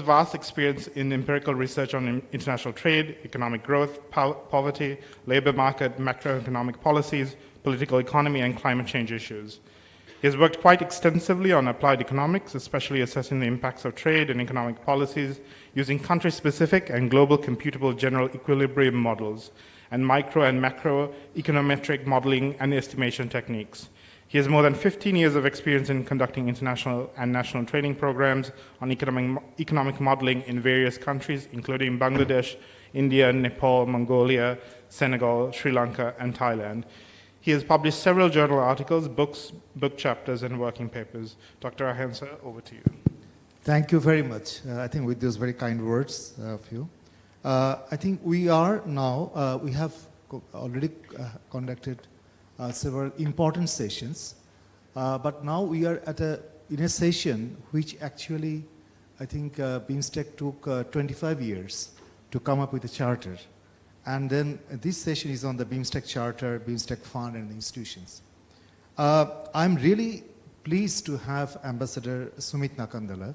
vast experience in empirical research on international trade, economic growth, poverty, labor market, macroeconomic policies, political economy, and climate change issues. He has worked quite extensively on applied economics, especially assessing the impacts of trade and economic policies using country-specific and global computable general equilibrium models and micro and macro econometric modeling and estimation techniques. He has more than 15 years of experience in conducting international and national training programs on economic modeling in various countries, including Bangladesh, India, Nepal, Mongolia, Senegal, Sri Lanka, and Thailand. He has published several journal articles, books, book chapters, and working papers. Dr. Ahensa, over to you. Thank you very much. I think with those very kind words of you. I think we are now, we have already conducted several important sessions, but now we are in a session which actually, I think BIMSTEC took 25 years to come up with a charter. And then this session is on the BIMSTEC Charter, BIMSTEC Fund, and the institutions. I'm really pleased to have Ambassador Sumit Nakandala,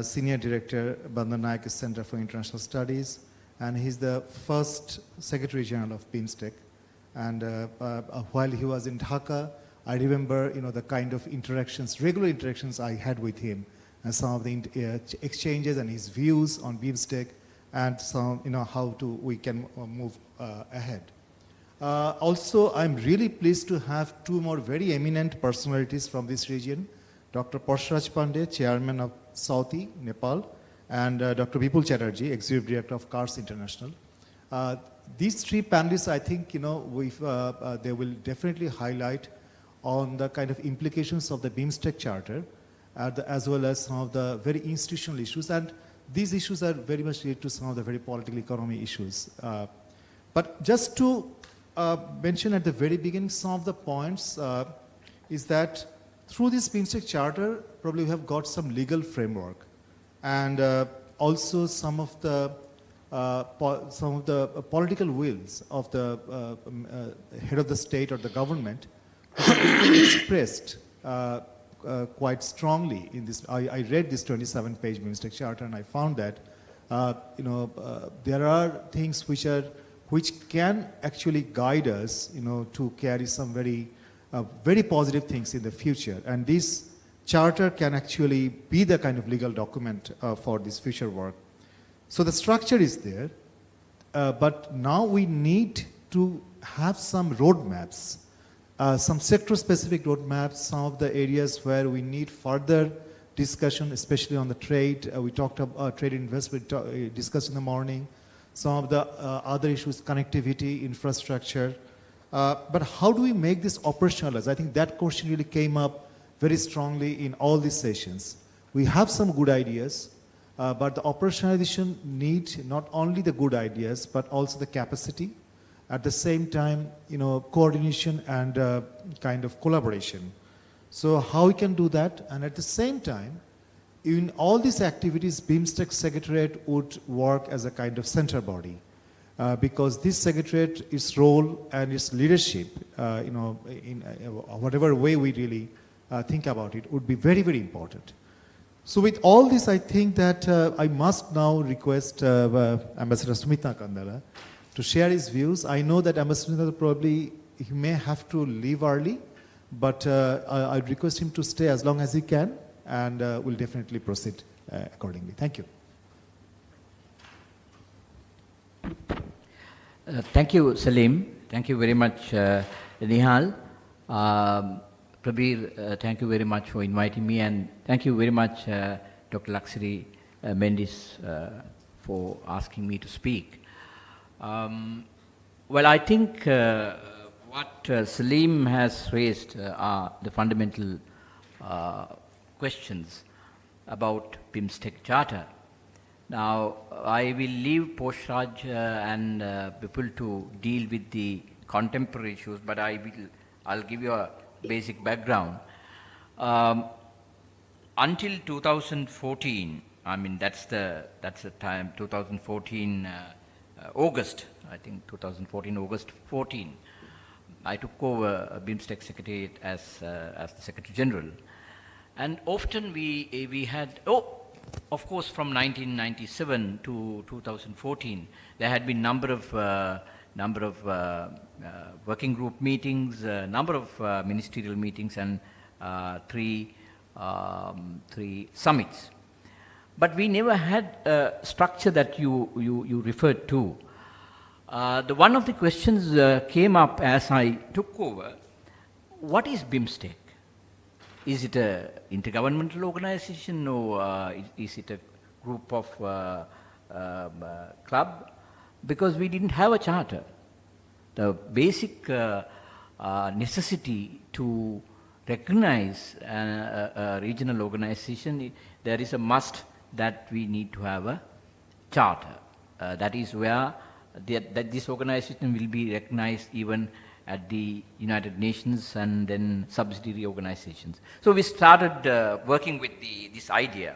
Senior Director, Bandar Naik Center for International Studies, and he's the first Secretary General of BIMSTEC. And while he was in Dhaka, I remember, the kind of interactions, regular interactions I had with him, and some of the exchanges and his views on BIMSTEC, and some, how we can move ahead. Also, I'm really pleased to have two more very eminent personalities from this region, Dr. Parshraj Pandey, Chairman of Sauti, Nepal, and Dr. Vipul Chatterjee, Executive Director of CARS International. These three panelists, I think, they will definitely highlight on the kind of implications of the BIMSTEC Charter, as well as some of the very institutional issues. And these issues are very much related to some of the very political economy issues. But just to mention at the very beginning some of the points is that through this BIMSTEC Charter, probably we have got some legal framework, and also some of the political wills of the head of the state or the government expressed quite strongly in this. I read this 27-page BIMSTEC Charter, and I found that there are things which can actually guide us, to carry some very positive things in the future. And this charter can actually be the kind of legal document for this future work. So the structure is there, but now we need to have some roadmaps, some sector-specific roadmaps, some of the areas where we need further discussion, especially on the trade. We talked about trade investment, discussed in the morning. Some of the other issues, connectivity, infrastructure. But how do we make this operationalized? I think that question really came up very strongly in all these sessions. We have some good ideas, but the operationalization needs not only the good ideas, but also the capacity. At the same time, coordination and kind of collaboration. So how we can do that? And at the same time, in all these activities, BIMSTEC Secretariat would work as a kind of center body. Because this Secretariat, its role and its leadership, in whatever way we really think about it, would be very, very important. So with all this, I think that I must now request Ambassador Sumit Nakandala to share his views. I know that Ambassador Nakandala probably, he may have to leave early, but I request him to stay as long as he can, and we'll definitely proceed accordingly. Thank you. Thank you, Salim. Thank you very much, Nihal. Prabir, thank you very much for inviting me, and thank you very much, Dr. Laksari Mendis, for asking me to speak. Well, I think what Salim has raised are the fundamental questions about BIMSTEC Charter. Now, I will leave Parshraj and Vipul to deal with the contemporary issues, but I'll give you a basic background. Until 2014, I mean that's the time, 2014 August, I think 2014 August 14. I took over BIMSTEC Secretariat as the Secretary General, and often we had Of course, from 1997 to 2014, there had been number of working group meetings, number of ministerial meetings, and three summits. But we never had a structure that you referred to. One of the questions came up as I took over. What is BIMSTEC? Is it an intergovernmental organization, or is it a group of club? Because we didn't have a charter. The basic necessity to recognize a regional organization, there is a must that we need to have a charter. That is where that this organization will be recognized even at the United Nations and then subsidiary organizations. So we started working with this idea.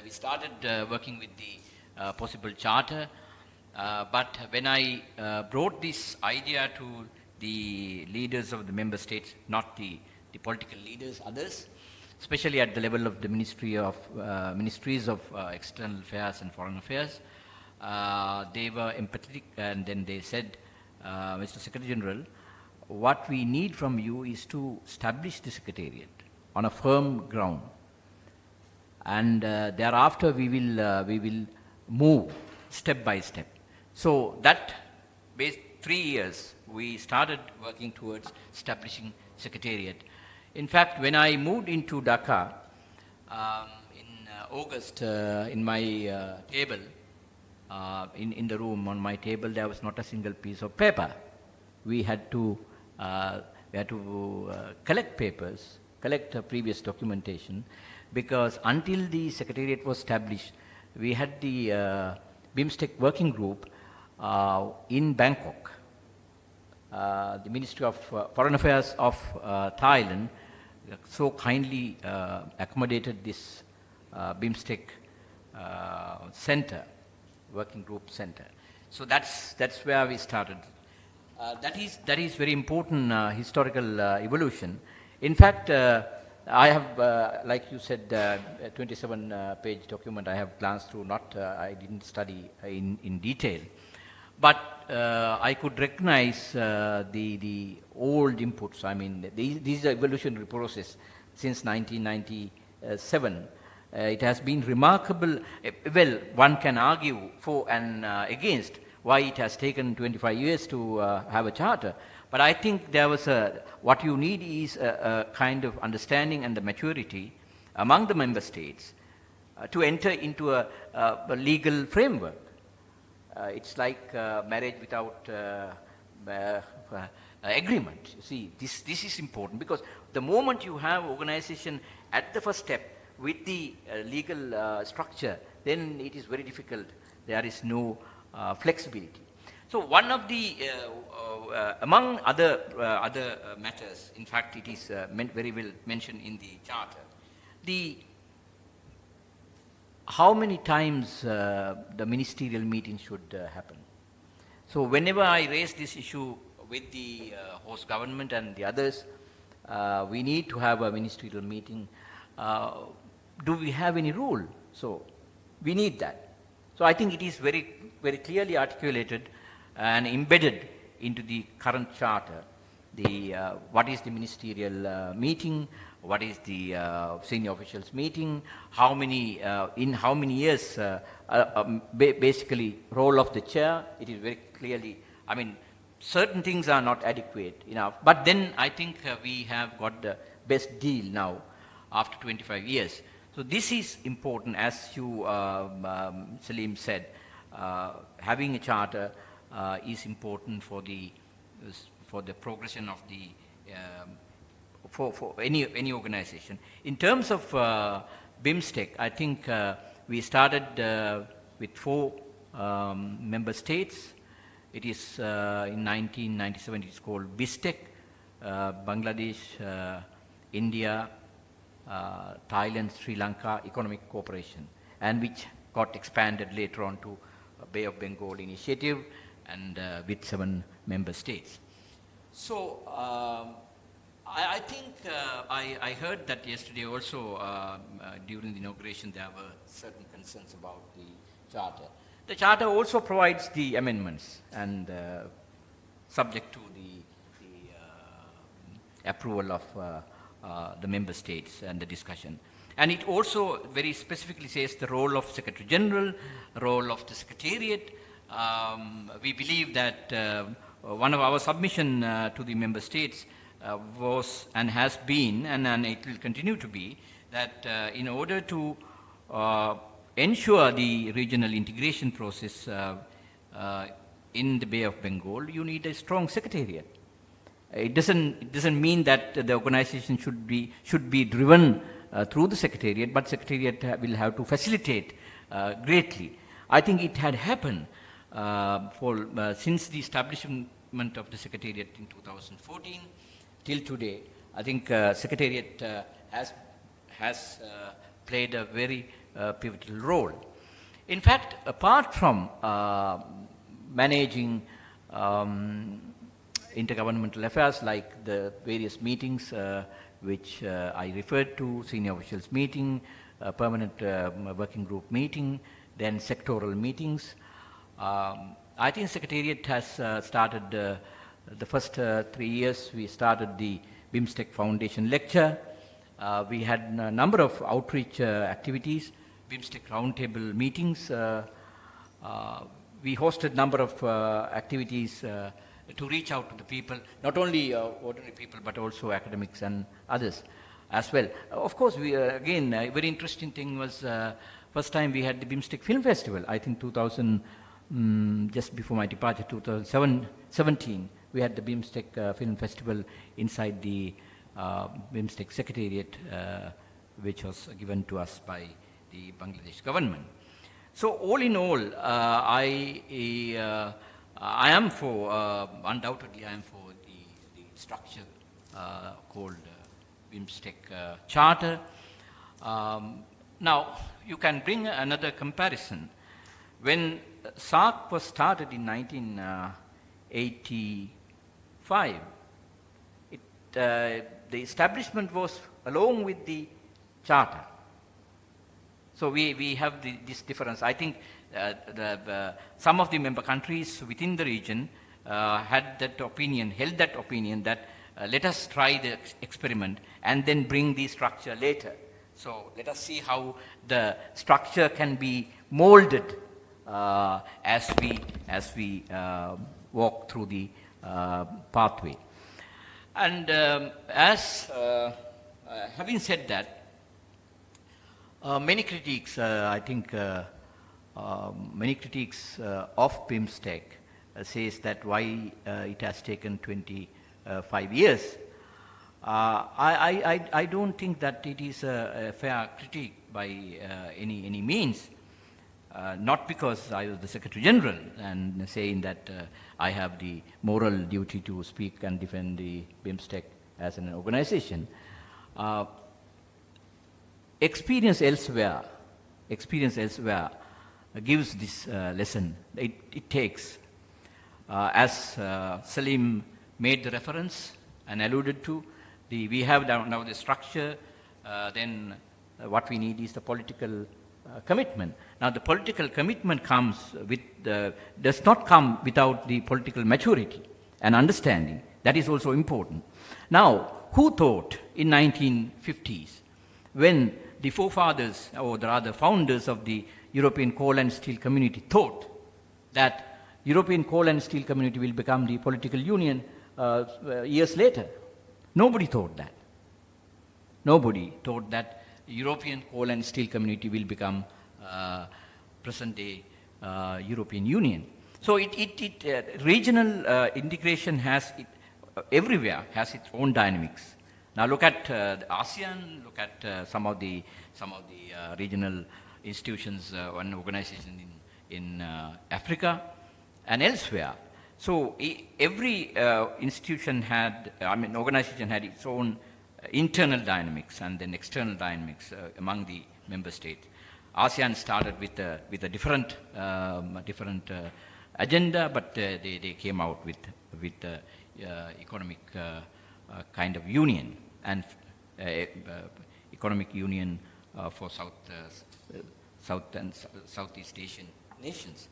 We started working with the possible charter, but when I brought this idea to the leaders of the member states, not the political leaders, others, especially at the level of the ministries of external affairs and foreign affairs, they were empathetic, and then they said, Mr. Secretary General, what we need from you is to establish the Secretariat on a firm ground, and thereafter we will move step by step. So that 3 years we started working towards establishing Secretariat. In fact, when I moved into Dhaka in August, in my table, in the room on my table, there was not a single piece of paper. We had to collect papers, collect previous documentation, because until the Secretariat was established, we had the BIMSTEC working group in Bangkok. The Ministry of Foreign Affairs of Thailand so kindly accommodated this BIMSTEC center, working group center. So that's where we started. That is very important historical evolution. In fact, I have, like you said, a 27-page document I have glanced through. I didn't study in detail, but I could recognize the old inputs. I mean, these are evolutionary process since 1997. It has been remarkable. Well, one can argue for and against why it has taken 25 years to have a charter. But I think there was what you need is a kind of understanding and the maturity among the member states to enter into a legal framework. It's like marriage without agreement. You see, this is important, because the moment you have organization at the first step with the legal structure, then it is very difficult. There is no flexibility. So one of the, among other matters, in fact it is very well mentioned in the charter, how many times the ministerial meeting should happen. So whenever I raise this issue with the host government and the others, we need to have a ministerial meeting. Do we have any rule? So we need that. So I think it is very, very clearly articulated and embedded into the current charter. What is the ministerial meeting? What is the senior officials meeting? How many in how many years? Basically, role of the chair. It is very clearly. I mean, certain things are not adequate enough. But then I think we have got the best deal now after 25 years. So this is important, as you, Salim said. Having a charter is important for the progression of the for any organization. In terms of BIMSTEC, I think we started with 4 member states. It is in 1997. It is called BISTEC, Bangladesh, India, Thailand, Sri Lanka Economic Cooperation, and which got expanded later on to Bay of Bengal initiative, and with 7 member states. So I think I heard that yesterday also during the inauguration there were certain concerns about the charter. The charter also provides the amendments and subject to the approval of the member states and the discussion. And it also very specifically says the role of Secretary General, role of the Secretariat. We believe that one of our submission to the member states was and has been, and it will continue to be, that in order to ensure the regional integration process in the Bay of Bengal, you need a strong secretariat. It doesn't mean that the organization should be driven through the secretariat, but secretariat will have to facilitate greatly. I think it had happened since the establishment of the secretariat in 2014 till today. I think secretariat has played a very pivotal role. In fact, apart from managing intergovernmental affairs like the various meetings which I referred to, senior officials meeting, permanent working group meeting, then sectoral meetings. I think Secretariat has started the first 3 years. We started the BIMSTEC Foundation lecture. We had a number of outreach activities, BIMSTEC roundtable meetings. We hosted a number of activities to reach out to the people, not only ordinary people, but also academics and others as well. Of course, we again, a very interesting thing was first time we had the BIMSTEC Film Festival. I think just before my departure, 2017, we had the BIMSTEC Film Festival inside the BIMSTEC Secretariat, which was given to us by the Bangladesh government. So all in all, I am for, undoubtedly I am for the structure called BIMSTEC Charter. Now, you can bring another comparison. When SAARC was started in 1985, the establishment was along with the Charter. So we have this difference. I think some of the member countries within the region held that opinion that let us try the experiment and then bring the structure later. So let us see how the structure can be molded as we walk through the pathway. And having said that, many critiques, I think, many critiques of BIMSTEC says that why it has taken 25 years. I don't think that it is a fair critique by any means. Not because I was the Secretary General and saying that I have the moral duty to speak and defend the BIMSTEC as an organization. Experience elsewhere gives this lesson. It takes, as Salim made the reference and alluded to, we have now the structure, then what we need is the political commitment. Now the political commitment does not come without the political maturity and understanding. That is also important. Now, who thought in 1950s, when the forefathers, or the rather founders of the European Coal and Steel Community thought that European Coal and Steel Community will become the political union years later? Nobody thought that. Nobody thought that European Coal and Steel Community will become present-day European Union. So regional integration everywhere has its own dynamics. Now look at ASEAN, look at some of the regional institutions and organizations in Africa and elsewhere. So every organization had its own internal dynamics and then external dynamics among the member states. ASEAN started with a different agenda, but they came out with economic kind of union and economic union for South and Southeast Asian nations.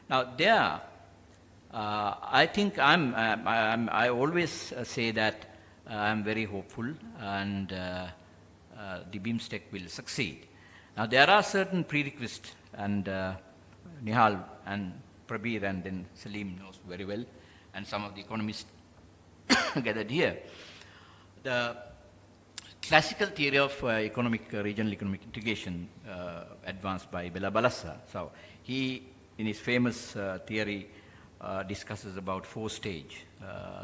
Now there, I think I always say that I'm very hopeful and the BIMSTEC will succeed. Now there are certain prerequisites, and Nihal and Prabir and then Salim knows very well, and some of the economists gathered here. The classical theory of regional economic integration advanced by Bela Balassa. So he, in his famous theory, discusses about 4 stages,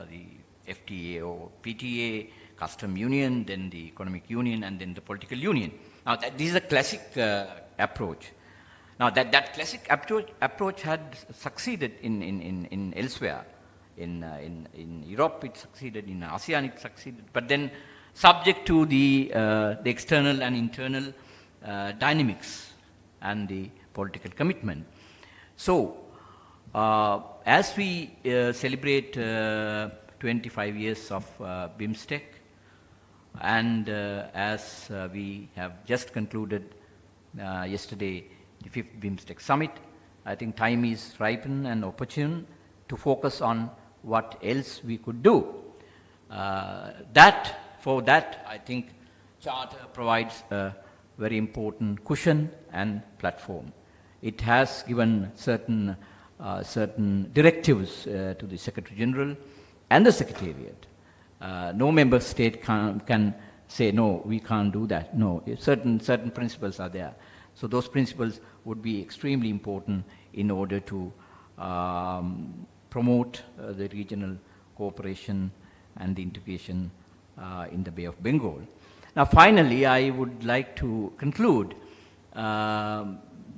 the FTA or PTA, custom union, then the economic union, and then the political union. Now this is a classic approach. Now that classic approach had succeeded in elsewhere. In Europe it succeeded, in ASEAN it succeeded, but then subject to the external and internal dynamics and the political commitment. So as we celebrate 25 years of BIMSTEC, and as we have just concluded yesterday the 5th BIMSTEC summit, I think time is ripen and opportune to focus on what else we could do. For that, I think Charter provides a very important cushion and platform. It has given certain directives to the Secretary General and the Secretariat. No member state can say, no, we can't do that. No, certain principles are there. So those principles would be extremely important in order to promote the regional cooperation and the integration in the Bay of Bengal. Now finally, I would like to conclude.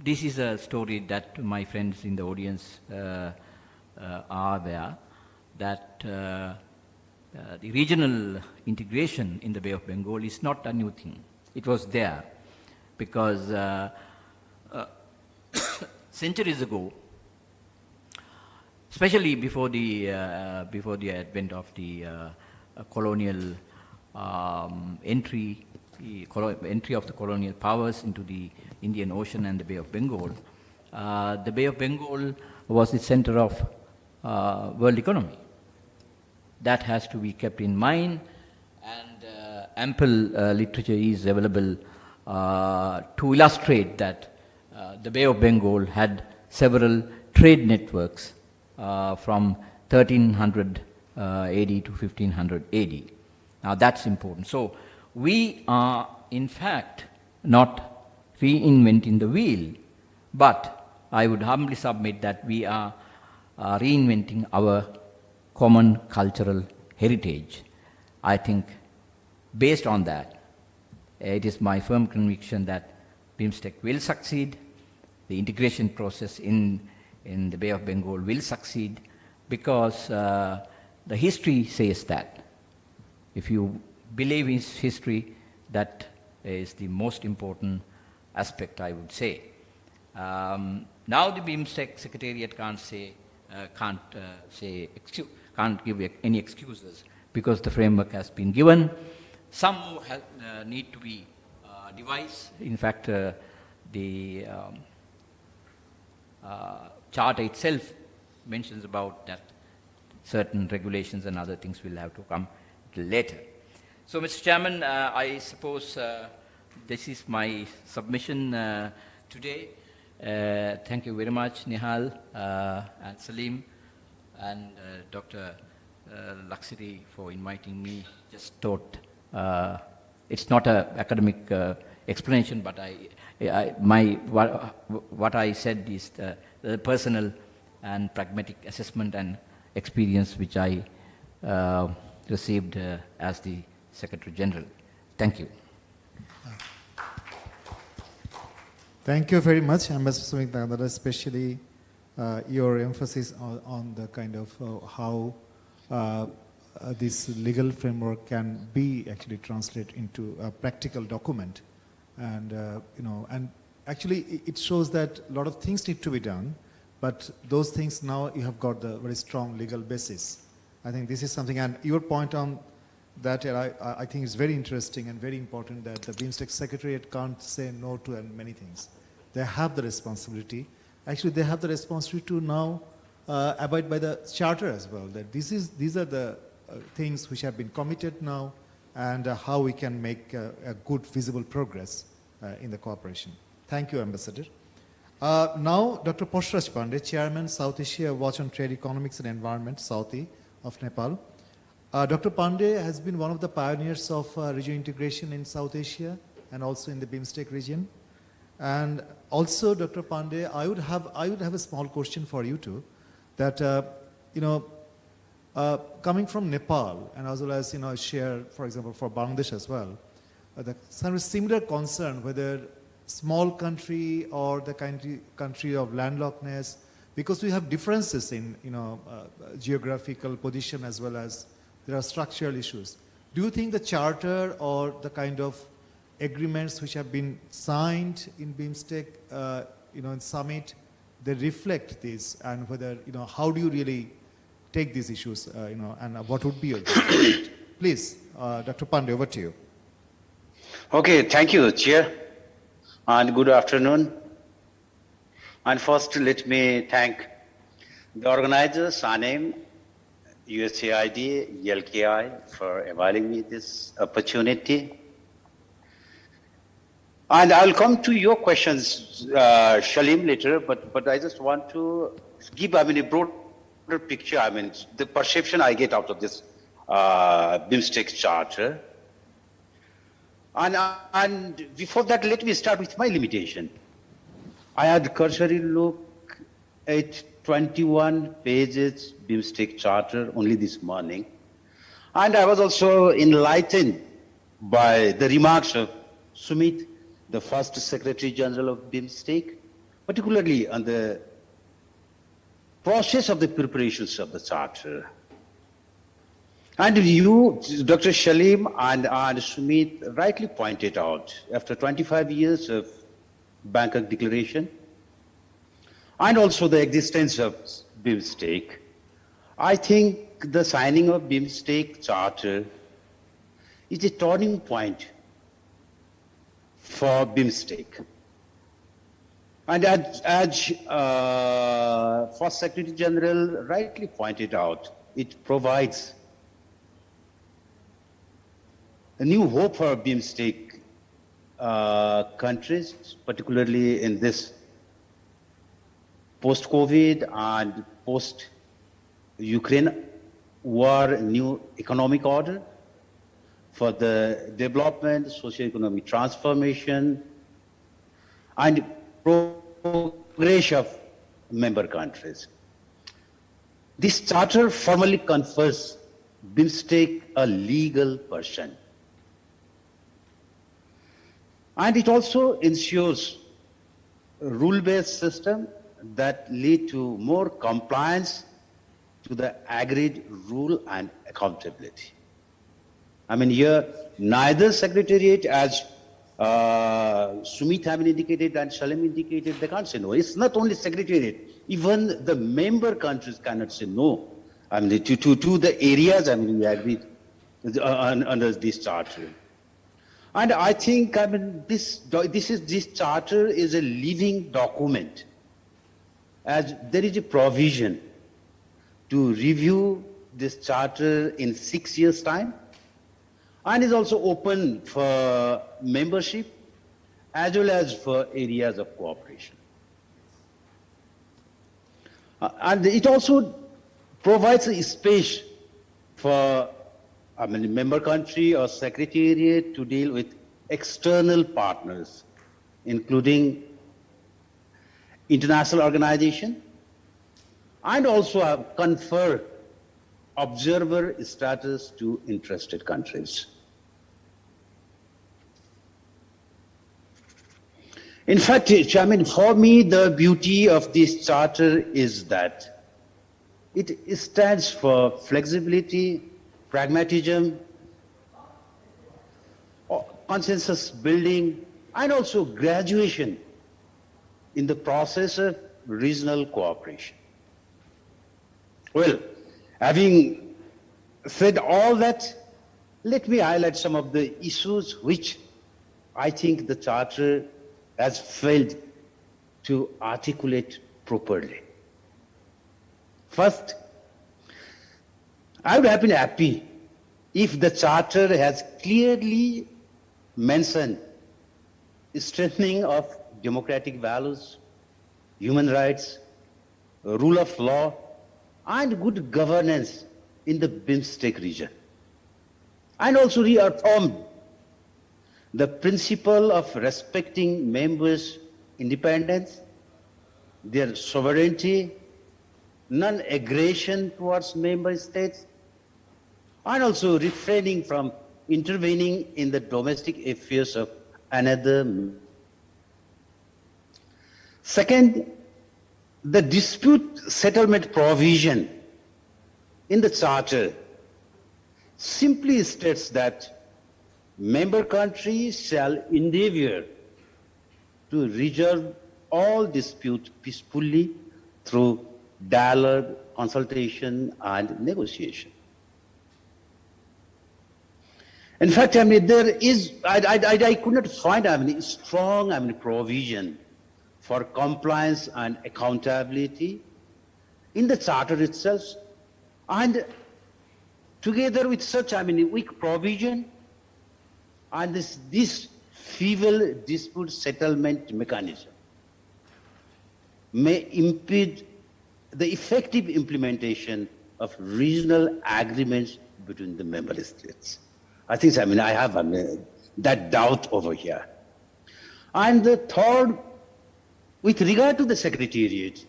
This is a story that my friends in the audience are aware, that the regional integration in the Bay of Bengal is not a new thing. It was there because centuries ago, especially before the advent of the colonial entry of the colonial powers into the Indian Ocean and the Bay of Bengal, the Bay of Bengal was the center of world economy. That has to be kept in mind, and ample literature is available to illustrate that the Bay of Bengal had several trade networks from 1300 AD to 1500 AD. Now that's important. So we are in fact not reinventing the wheel, but I would humbly submit that we are reinventing our common cultural heritage. I think based on that, it is my firm conviction that BIMSTEC will succeed, the integration process in the Bay of Bengal will succeed, because the history says that. If you believe in history, that is the most important aspect, I would say. Now the BIMSTEC Secretariat can't give any excuses, because the framework has been given. Some more need to be devised. In fact, the Charter itself mentions about that certain regulations and other things will have to come later. So, Mr. Chairman, I suppose this is my submission today. Thank you very much, Nihal and Salim and Dr. Laksiri for inviting me. Just thought it's not an academic explanation, but what I said is the personal and pragmatic assessment and experience which I received as the Secretary General. Thank you. Thank you very much, Ambassador Sumit, especially your emphasis on the kind of how this legal framework can be actually translated into a practical document. And, and actually it shows that a lot of things need to be done, but those things now you have got the very strong legal basis. I think this is something, and your point on that I think is very interesting and very important that the BIMSTEC Secretariat can't say no to many things. They have the responsibility. Actually, they have the responsibility to now abide by the charter as well. That these are the things which have been committed now, and how we can make a good, visible progress in the cooperation. Thank you, Ambassador. Now, Dr. Parshraj Pandey, Chairman, South Asia Watch on Trade, Economics and Environment, Southi of Nepal. Dr. Pandey has been one of the pioneers of region integration in South Asia and also in the BIMSTEC region. And also, Dr. Pandey, I would have a small question for you too. That coming from Nepal and as well as share, for example, for Bangladesh as well, the similar concern whether small country or the country of landlockedness, because we have differences in geographical position as well as there are structural issues. Do you think the charter or the kind of agreements which have been signed in BIMSTEC, in summit, they reflect this, and whether how do you really take these issues, and what would be your view? Please, Dr. Pandey, over to you. Okay, thank you, Chair, and good afternoon. And first, let me thank the organizers, ANEM, USAID, ELKI, for availing me this opportunity. And I'll come to your questions, Shalim, later, but I just want to give, a broader picture, the perception I get out of this BIMSTEC charter. And before that, let me start with my limitation. I had cursory look at 21 pages BIMSTEC charter only this morning. And I was also enlightened by the remarks of Sumit, the first Secretary General of BIMSTEC, particularly on the process of the preparations of the charter. And you, Dr. Shalim and Sumit rightly pointed out, after 25 years of Bangkok Declaration, and also the existence of BIMSTEC, I think the signing of BIMSTEC Charter is a turning point for BIMSTEC. And as First Secretary General rightly pointed out, it provides a new hope for BIMSTEC countries, particularly in this post-COVID and post-Ukraine war, new economic order for the development, socio-economic transformation, and progress of member countries. This charter formally confers BIMSTEC a legal person. And it also ensures a rule-based system that lead to more compliance to the agreed rule and accountability. Here, neither Secretariat, as Sumit have indicated and Shalim indicated, they can't say no. It's not only Secretariat, even the member countries cannot say no. To the areas we agreed under this charter. And I think this charter is a living document, as there is a provision to review this charter in 6 years' time, and is also open for membership as well as for areas of cooperation. And it also provides a space for member country or secretariat to deal with external partners, including international organization, and also confer observer status to interested countries. In fact, for me, the beauty of this charter is that it stands for flexibility, pragmatism, consensus building, and also graduation in the process of regional cooperation. Well, having said all that, let me highlight some of the issues which I think the Charter has failed to articulate properly. First, I would have been happy if the Charter has clearly mentioned strengthening of democratic values, human rights, rule of law, and good governance in the BIMSTEC region. And also reaffirmed the principle of respecting members' independence, their sovereignty, non-aggression towards member states, and also refraining from intervening in the domestic affairs of another. Second, the dispute settlement provision in the Charter simply states that member countries shall endeavor to resolve all disputes peacefully through dialogue, consultation, and negotiation. In fact, I mean, there is, I could not find, strong, provision for compliance and accountability in the Charter itself, and together with such, weak provision and this feeble dispute settlement mechanism may impede the effective implementation of regional agreements between the member states. I think, I have that doubt over here. And the third, with regard to the Secretariat,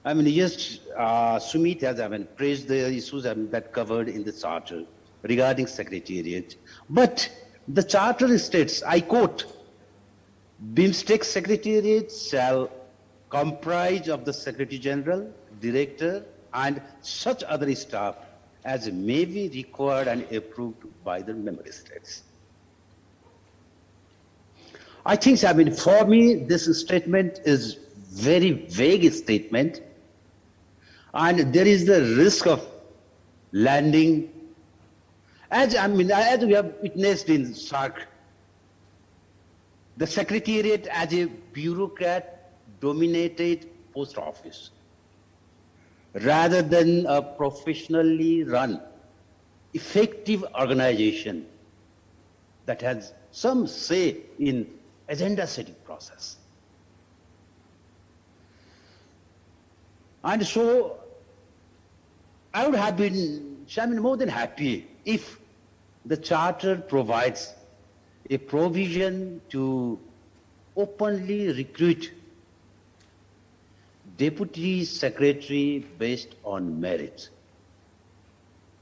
yes, Sumit has praised the issues that covered in the Charter regarding Secretariat. But the Charter states, I quote, BIMSTEC Secretariat shall comprise of the Secretary General, Director, and such other staff as may be required and approved by the member states. I think, for me, this statement is very vague statement, and there is the risk of landing, as we have witnessed in SARC, the Secretariat as a bureaucrat-dominated post office, rather than a professionally run, effective organization that has some say in agenda setting process. And so I would have been more than happy if the Charter provides a provision to openly recruit Deputy Secretary based on merit,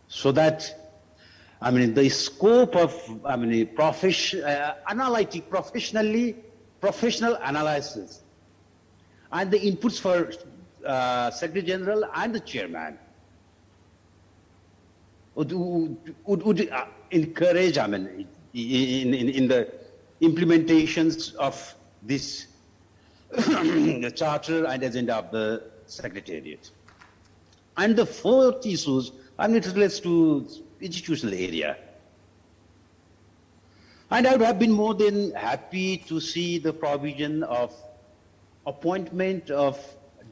so that the scope of professional analysis and the inputs for Secretary General and the Chairman would encourage in the implementations of this the Charter and agenda of the Secretariat. And the fourth issues, it relates to institutional area. And I would have been more than happy to see the provision of appointment of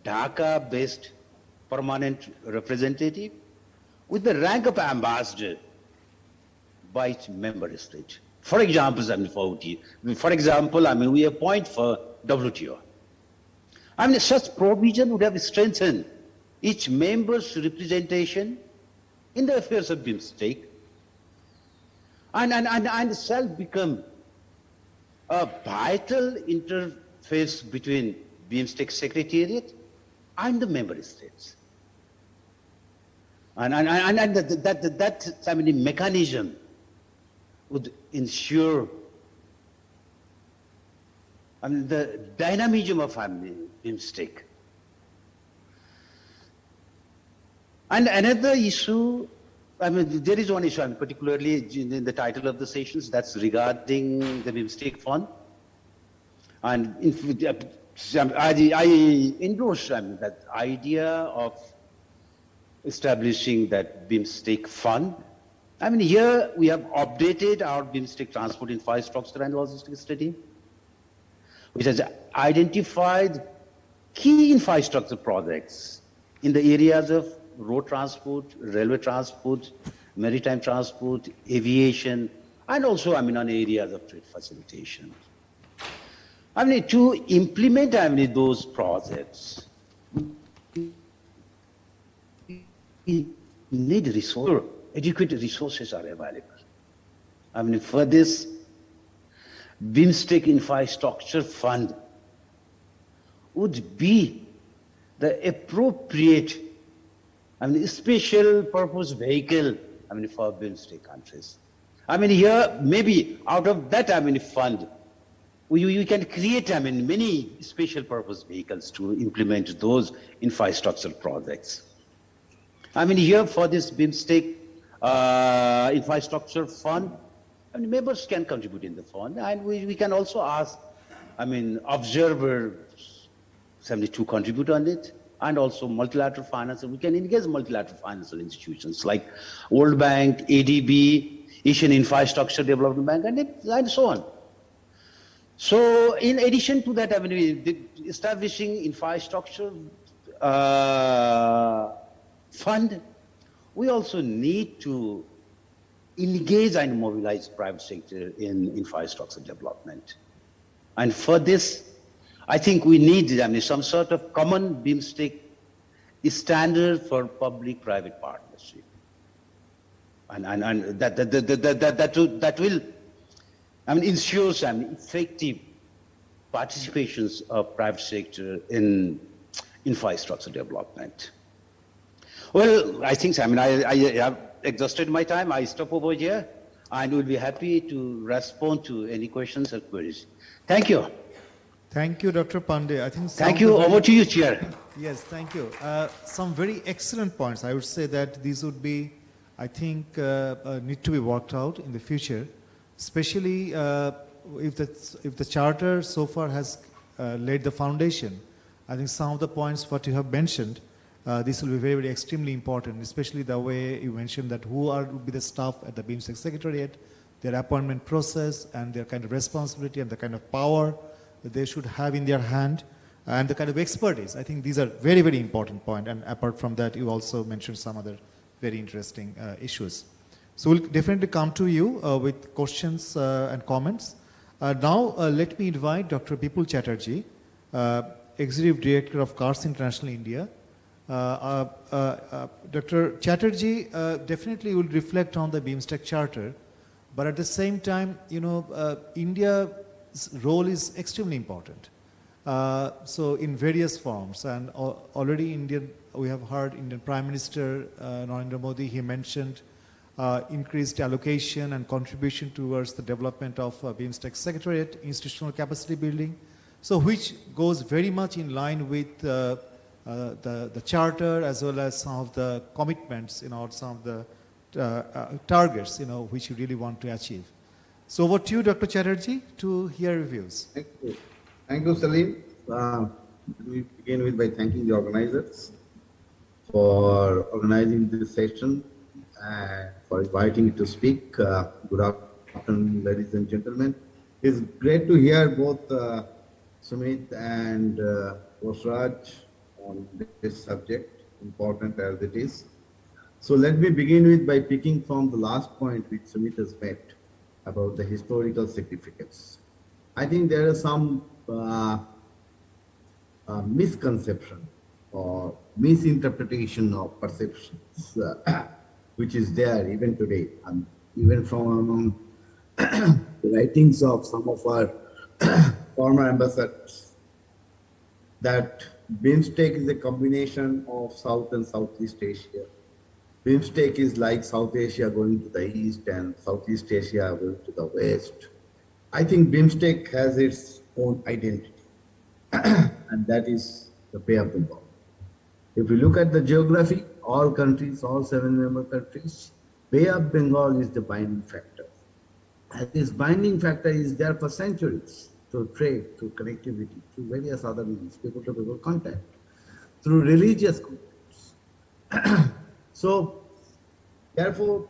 Dhaka-based permanent representative with the rank of ambassador by its member state. For example, we appoint for WTO. Such provision would have strengthened each member's representation in the affairs of BIMSTEC and shall become a vital interface between BIMSTEC Secretariat and the member states. And that mechanism would ensure the dynamism of BIMSTEC. And another issue, there is one issue, particularly in the title of the sessions, that's regarding the BIMSTEC fund. And I endorse that idea of establishing that BIMSTEC fund I mean, here we have updated our BIMSTEC transport infrastructure and logistics study, which has identified key infrastructure projects in the areas of road transport, railway transport, maritime transport, aviation, and also, I mean, on areas of trade facilitation. I mean, to implement, I mean, those projects, we need resources. Adequate resources are available. I mean, for this, BIMSTEC Infrastructure Fund would be the appropriate, I mean, special purpose vehicle, I mean, for BIMSTEC countries. I mean, here, maybe out of that, I mean, fund, we can create, I mean, many special purpose vehicles to implement those infrastructure projects. I mean, here for this BIMSTEC infrastructure fund, I mean, members can contribute in the fund, and we can also ask, I mean, observers 72 contribute on it, and also multilateral finance. We can engage multilateral financial institutions like World Bank, ADB, Asian Infrastructure Development Bank, and so on. So, in addition to that, I mean, establishing infrastructure fund, we also need to engage and mobilize private sector in infrastructure development. And for this, I think we need, I mean, some sort of common BIMSTEC standard for public-private partnership. And that will, I mean, ensures, I mean, effective participations of private sector in infrastructure development. Well, I think, I mean, I have exhausted my time. I stop over here, and will be happy to respond to any questions or queries. Thank you. Thank you, Dr. Pandey. I think. Thank you. Over to you, Chair. Yes, thank you. Some very excellent points. I would say that these would be, I think, need to be worked out in the future, especially if the charter so far has laid the foundation. I think some of the points what you have mentioned, this will be very, very extremely important, especially the way you mentioned that who will be the staff at the BIMSTEC Secretariat, their appointment process, and their kind of responsibility and the kind of power that they should have in their hand, and the kind of expertise. I think these are very, very important points. And apart from that, you also mentioned some other very interesting issues. So we'll definitely come to you with questions and comments. Now, let me invite Dr. Vipul Chatterjee, Executive Director of CARS International India. Dr. Chatterjee definitely will reflect on the BIMSTEC Charter, but at the same time, you know, India's role is extremely important. So in various forms, and already we have heard Indian Prime Minister Narendra Modi, he mentioned increased allocation and contribution towards the development of BIMSTEC Secretariat, institutional capacity building, so which goes very much in line with the charter as well as some of the commitments, you know, some of the targets, you know, which you really want to achieve. So over to you, Dr. Chatterjee, to hear reviews. Thank you. Thank you, Salim. We begin with by thanking the organizers for organizing this session and for inviting me to speak. Good afternoon, ladies and gentlemen. It's great to hear both Sumit and Parshraj on this subject, important as it is. So let me begin with by picking from the last point which Sumit has made about the historical significance. I think there is some misconception or misinterpretation of perceptions which is there even today, and even from the writings of some of our former ambassadors, that BIMSTEC is a combination of South and Southeast Asia. BIMSTEC is like South Asia going to the east and Southeast Asia going to the west. I think BIMSTEC has its own identity, and that is the Bay of Bengal. If we look at the geography, all countries, all 7 member countries, Bay of Bengal is the binding factor. And this binding factor is there for centuries, through trade, through connectivity, through various other means, people-to-people contact, through religious contacts. So, therefore,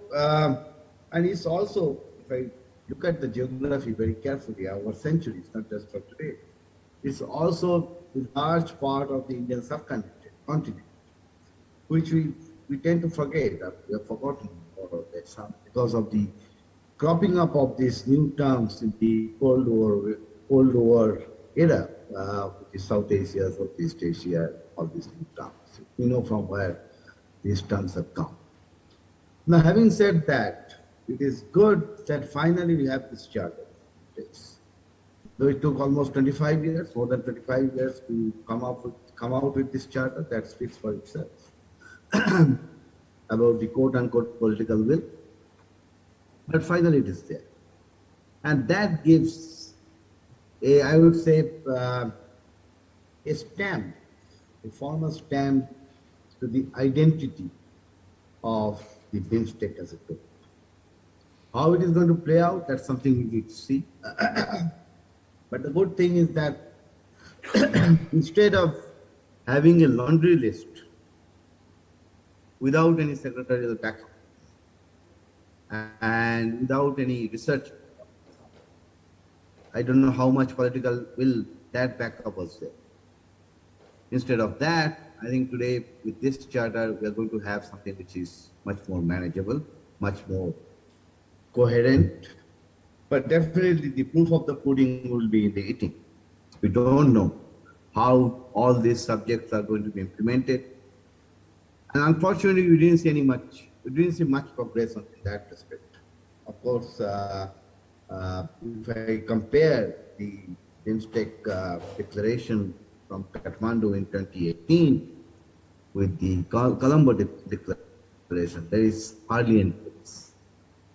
And it's also, if I look at the geography very carefully, over centuries, not just for today, it's also a large part of the Indian subcontinent, which we tend to forget, we have forgotten more or less, because of the cropping up of these new terms in the Cold War era, which is South Asia, Southeast Asia, all these new terms. We know from where these terms have come. Now, having said that, it is good that finally we have this charter. Though it took almost 25 years, more than 25 years to come out with this charter, that speaks for itself about the quote-unquote political will. But finally it is there. And that gives I would say, a stamp, a formal stamp to the identity of the BIMSTEC as a group. How it is going to play out, that's something we need to see. But the good thing is that instead of having a laundry list without any secretarial backup and without any research, I don't know how much political will that backup was there. Instead of that, I think today with this charter, we are going to have something which is much more manageable, much more coherent, but definitely the proof of the pudding will be in the eating. We don't know how all these subjects are going to be implemented. And unfortunately, we didn't see much progress in that respect. Of course, if I compare the BIMSTEC declaration from Kathmandu in 2018 with the Colombo declaration, there is hardly any difference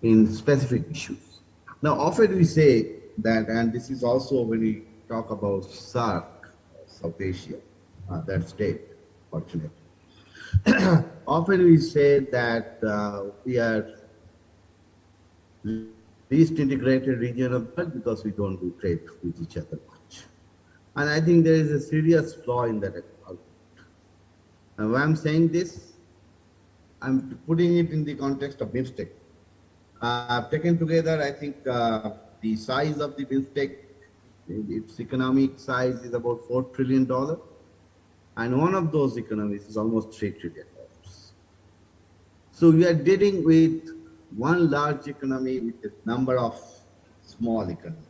in specific issues. Now, often we say that, and this is also when we talk about SAARC, South Asia, that state, fortunately. Often we say that we are least integrated region of the world because we don't do trade with each other much. And I think there is a serious flaw in that argument. And when I'm saying this, I'm putting it in the context of BIMSTEC. Taken together, I think the size of the BIMSTEC, its economic size is about $4 trillion. And one of those economies is almost $3 trillion. So we are dealing with one large economy with a number of small economies.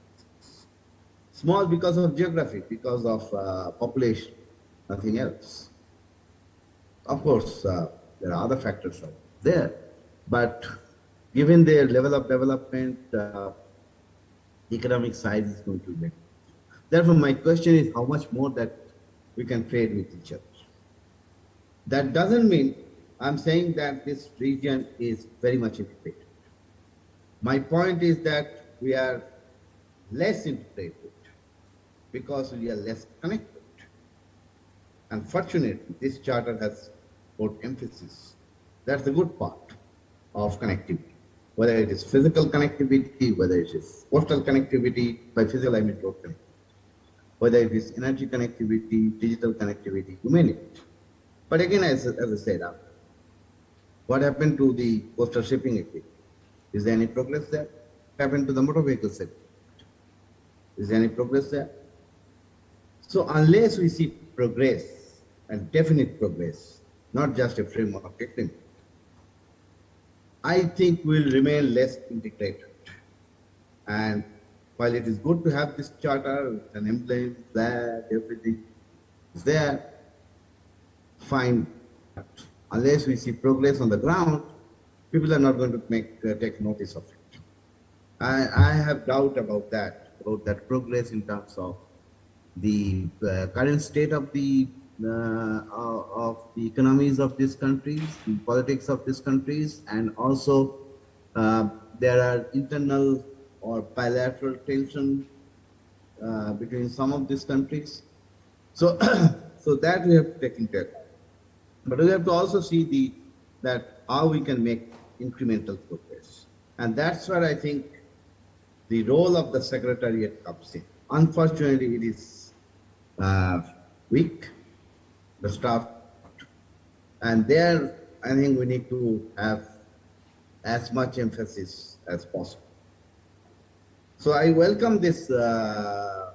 Small because of geography, because of population, nothing else. Of course, there are other factors out there, but given their level of development, economic size is going to be. Therefore, my question is how much more that we can trade with each other. That doesn't mean I'm saying that this region is very much integrated. My point is that we are less integrated because we are less connected. Unfortunately, this charter has put emphasis. That's the good part of connectivity. Whether it is physical connectivity, whether it is postal connectivity, by physical I mean road connectivity, whether it is energy connectivity, digital connectivity, you name it. But again, as I said, what happened to the postal shipping activity? Is there any progress there? What happened to the motor vehicle sector? Is there any progress there? So unless we see progress, and definite progress, not just a framework agreement, I think we'll remain less integrated. And while it is good to have this charter, an emblem, flag, everything is there, fine. Unless we see progress on the ground, people are not going to take notice of it. I have doubt about that progress in terms of the current state of the economies of these countries, the politics of these countries, and also there are internal or bilateral tension between some of these countries. So, so that we have to take into account. But we have to also see that how we can make incremental progress. And that's where I think the role of the Secretariat comes in. Unfortunately, it is weak, the staff. And there, I think we need to have as much emphasis as possible. So I welcome this the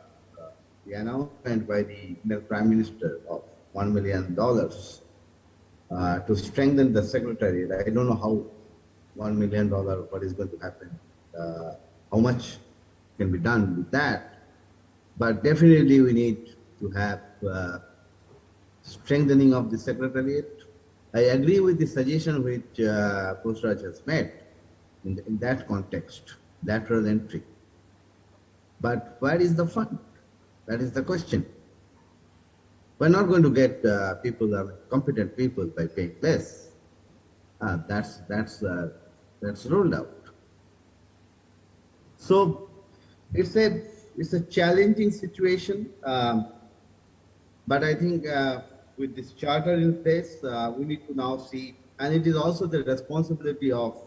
announcement by the Indian Prime Minister of $1 million to strengthen the secretariat. I don't know how $1 million, what is going to happen, how much can be done with that. But definitely we need to have strengthening of the secretariat. I agree with the suggestion which Parshraj has made in that context, lateral entry. But where is the fund? That is the question. We're not going to get competent people by paying less. That's ruled out. So it's a challenging situation, but I think with this charter in place, we need to now see, and it is also the responsibility of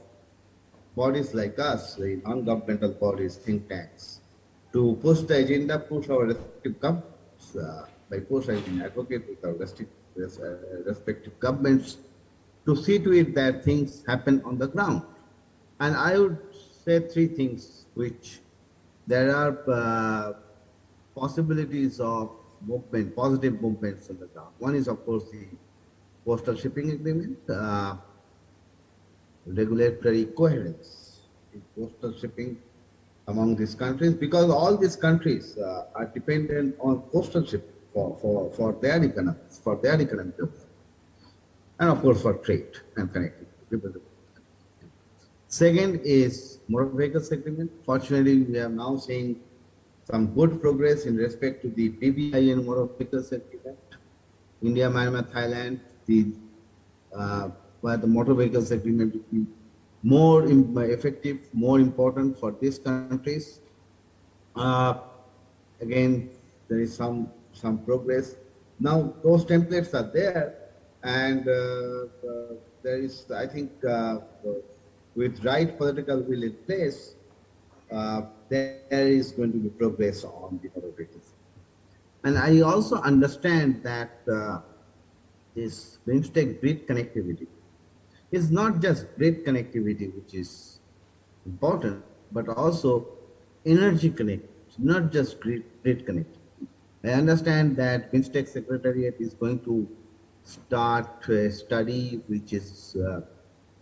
bodies like us, the non-governmental bodies, think tanks, to push the agenda, push our respective governments. By push, I mean advocate with our respective governments to see to it that things happen on the ground. And I would say three things which there are possibilities of movement, positive movements on the ground. One is, of course, the postal shipping agreement, regulatory coherence in postal shipping among these countries, because all these countries are dependent on postal shipping for their economics, for their economic development, and of course for trade and connectivity. Second is motor vehicles agreement. Fortunately, we are now seeing some good progress in respect to the BBIN motor vehicles agreement. India, Myanmar, Thailand, where the motor vehicles agreement will be more effective, more important for these countries. Again, there is some progress. Now, those templates are there, and there is, I think, with right political will in place, there is going to be progress on the motor vehicles. And I also understand that this BIMSTEC grid connectivity is not just grid connectivity, which is important, but also energy connectivity, not just grid connectivity. I understand that BIMSTEC Secretariat is going to start a study which is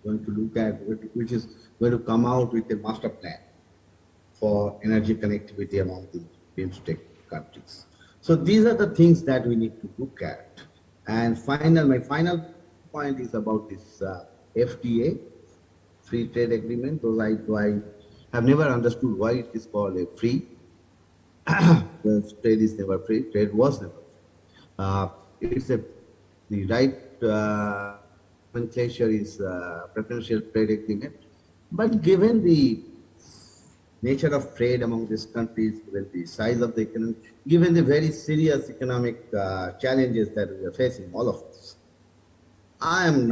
going to look at, which is going to come out with a master plan for energy connectivity among the BIMSTEC countries. So these are the things that we need to look at. And my final point is about this FTA, Free Trade Agreement. Though I have never understood why it is called a free. The trade is never free. Trade was never free. It's the right nomenclature is preferential trade agreement. But given the nature of trade among these countries, given the size of the economy, given the very serious economic challenges that we are facing, all of us, I'm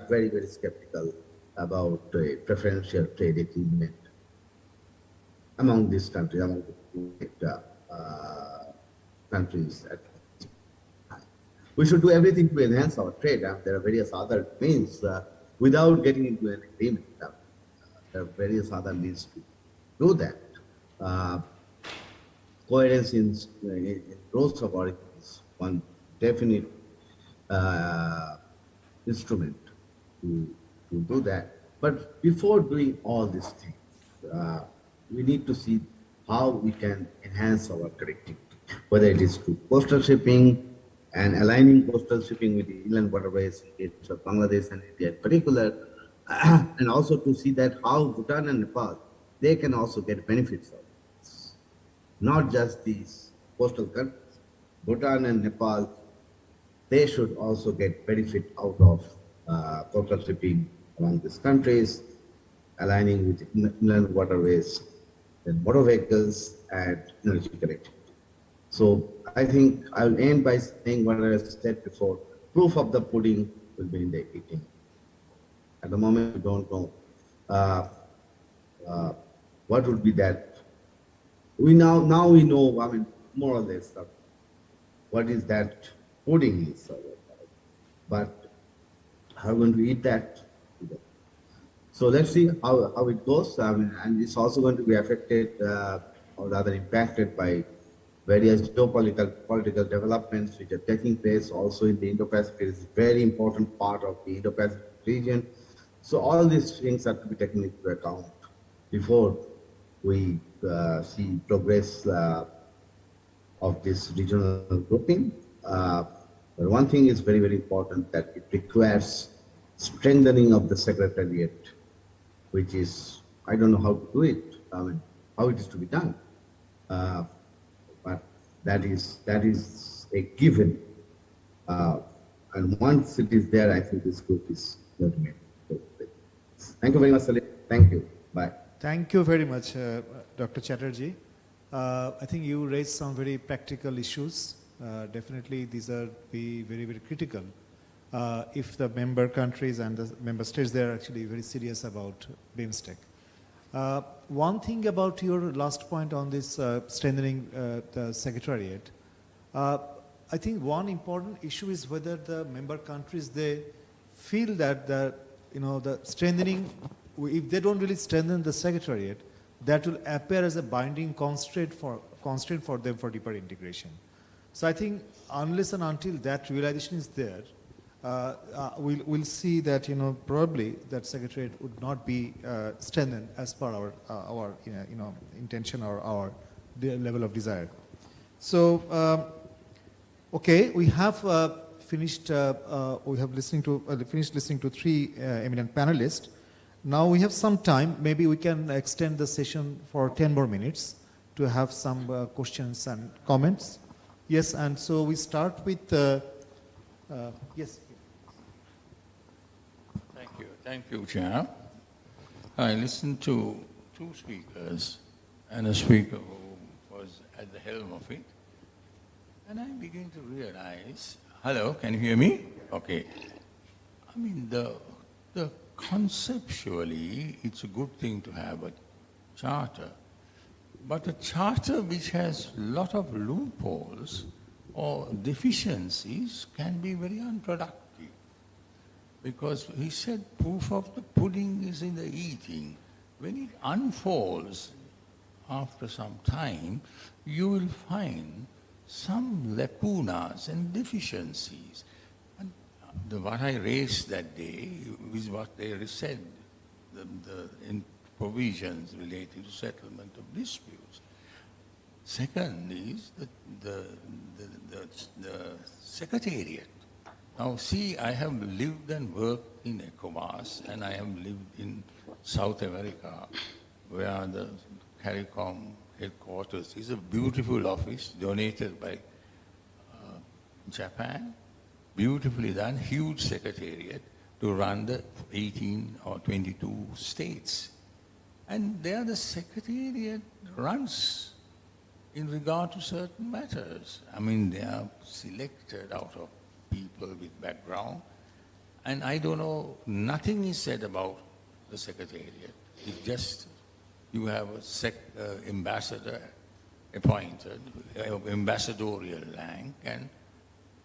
very, very skeptical about a preferential trade agreement among these countries, among the countries. We should do everything to enhance our trade. There are various other means without getting into an agreement. There are various other means to do that. Coherence in rules of origin is one definite instrument to do that. But before doing all these things, we need to see how we can enhance our connectivity, whether it is through coastal shipping and aligning coastal shipping with the inland waterways in case of Bangladesh and India in particular, and also to see that how Bhutan and Nepal, they can also get benefits of this. Not just these coastal countries, Bhutan and Nepal, they should also get benefit out of coastal shipping among these countries, aligning with inland waterways, then motor vehicles and energy connectivity. So I think I'll end by saying what I said before, proof of the pudding will be in the eating. At the moment, we don't know what would be that. Now we know, I mean, more or less, what is that pudding is. But how are we going to eat that? So let's see how it goes. And it's also going to be affected or rather impacted by various political developments which are taking place also in the Indo-Pacific. It's a very important part of the Indo-Pacific region. So all these things have to be taken into account before we see progress of this regional grouping. But one thing is very, very important, that it requires strengthening of the secretariat, which is, I don't know how to do it, I mean, how it is to be done. But that is a given. And once it is there, I think this group is going to make it. Thank you very much, Salim. Thank you. Bye. Thank you very much, Dr. Chatterjee. I think you raised some very practical issues. Definitely, these are very, very critical. If the member countries and the member states, they are actually very serious about BIMSTEC. One thing about your last point on this strengthening the secretariat, I think one important issue is whether the member countries, they feel that the strengthening, if they don't really strengthen the secretariat, that will appear as a binding constraint for them for deeper integration. So I think unless and until that realization is there, we'll see that probably that secretariat would not be strengthened as per our intention or our level of desire. So okay, we have finished listening to three eminent panelists. Now we have some time. Maybe we can extend the session for 10 more minutes to have some questions and comments. Yes, and so we start with yes. Thank you, Chair. I listened to two speakers and a speaker who was at the helm of it, and I begin to realize, hello, can you hear me? Okay. I mean, the conceptually, it's a good thing to have a charter, but a charter which has a lot of loopholes or deficiencies can be very unproductive. Because he said proof of the pudding is in the eating. When it unfolds after some time, you will find some lacunas and deficiencies. And what I raised that day is what they said, in provisions related to settlement of disputes. Second is the secretariat. Now see, I have lived and worked in ECOWAS, and I have lived in South America, where the CARICOM headquarters is a beautiful office donated by Japan, beautifully done, huge secretariat to run the 18 or 22 states. And there the secretariat runs in regard to certain matters. I mean, they are selected out of people with background, and I don't know, nothing is said about the secretariat. It's just you have a ambassador appointed, ambassadorial rank, and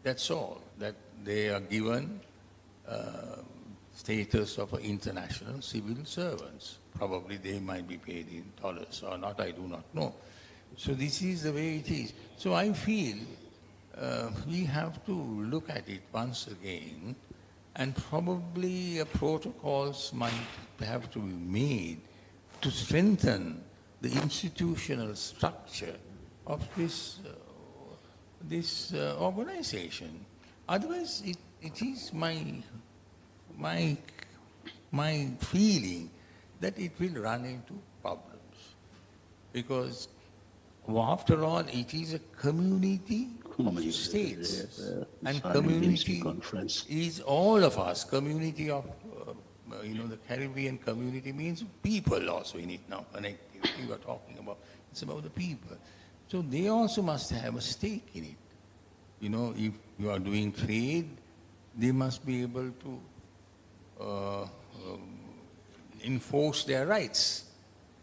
that's all. That they are given status of international civil servants. Probably they might be paid in dollars or not, I do not know. So this is the way it is. So I feel we have to look at it once again, and probably protocols might have to be made to strengthen the institutional structure of this organization. Otherwise, it is my feeling that it will run into problems, because after all, it is a community of states, and community is all of us. Community of, the Caribbean community means people also in it now. Connectivity we are talking about, it's about the people. So they also must have a stake in it. If you are doing trade, they must be able to enforce their rights.